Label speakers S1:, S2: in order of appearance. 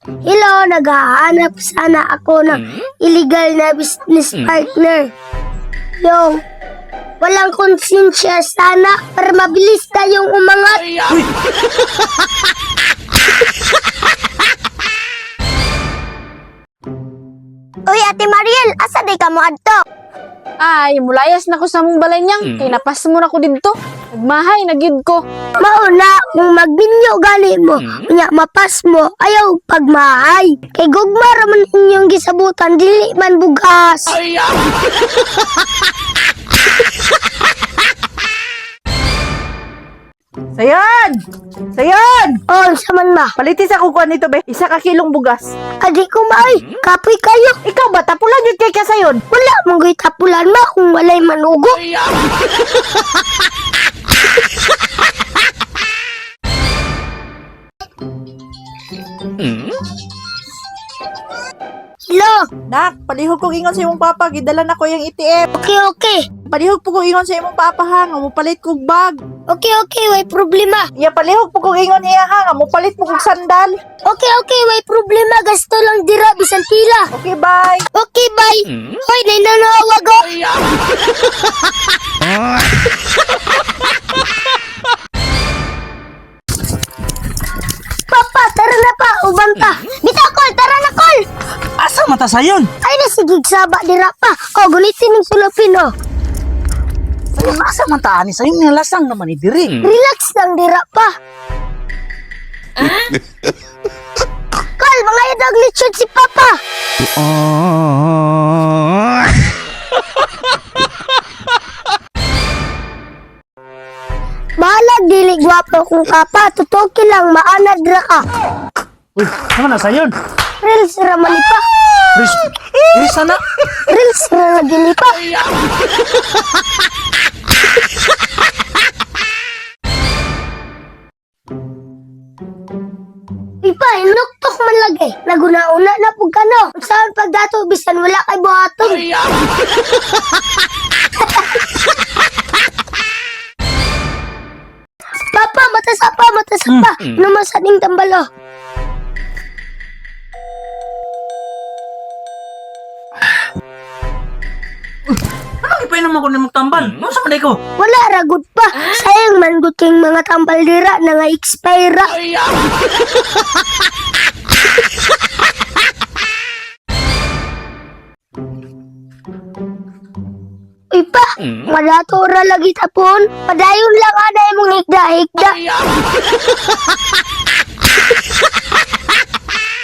S1: Hello, naghahanap sana ako ng illegal na business partner. Yung walang konsensya sana para mabilis tayong umangat. Uy, Ate Mariel, asa day ka mo adto?
S2: Ay, mulayas na ko sa mong balay niyang. Kay napas mo na ko dito. Nagmahay, nagyud ko.
S1: Mauna, kung magbinyo gali mo, unya mapas mo, ayaw pagmahay. Kay gugma raman inyong gisabutan, dili man bugas.
S3: Sayon! Sayon!
S1: Oh, saman ma.
S3: Palitis ako kuha nito, be. Isa ka kilong bugas.
S1: Adi ko maay, kapoy kayo.
S3: Ikaw ba? Tapulan yun kay ka sayon.
S1: Wala mong gay tapulan ma kung walay manugo. Hello,
S3: Nak, palihog kong ingon sa imong papa. Gidala na ko yung ATM.
S1: okay.
S3: Palihog po kong ingon sa imong papa, ha. Nga mo palit kong bag.
S1: Okay, way problema.
S3: Ya, palihog po kong ingon niya, ha. Nga mo palit po kong sandal.
S1: Okay, way problema. Gasto lang dira, bisan pila.
S3: Okay, bye.
S1: Okay, bye. Hoy, nananawag ako. Papa, tara na pa, ubanta. Bita, Kol, tara na, Kol.
S4: Asa mata sayon?
S1: Ay, nasigig saba dira pa. O, gunitin ng sulapin, o.
S4: Sayon asa mata ani sayon nilasang naman ni diri.
S1: Relax lang dira pa. Kol, mga yadag lechon si Papa. Balag dili gwapo kung Papa. Tutukin lang, maanad ra ka.
S4: Uy, naman na sayon?
S1: Reels ra man pa.
S4: Chris sana.
S1: Reels ra lagi ni pa. Ipa, inuktok man lagi. Naguna-una na pug kano. Saan pagdato bisan wala kay buhaton. Papa, matasapa. Numasaning tambalo.
S4: Ano ipay naman ko ni magtambal? Ano sa manay ko?
S1: Wala ragod pa. Sayang man gud king mga tambal dira na nga expire. Uy pa, wala to ra lagi tapon. Padayon lang ana imong higda-higda.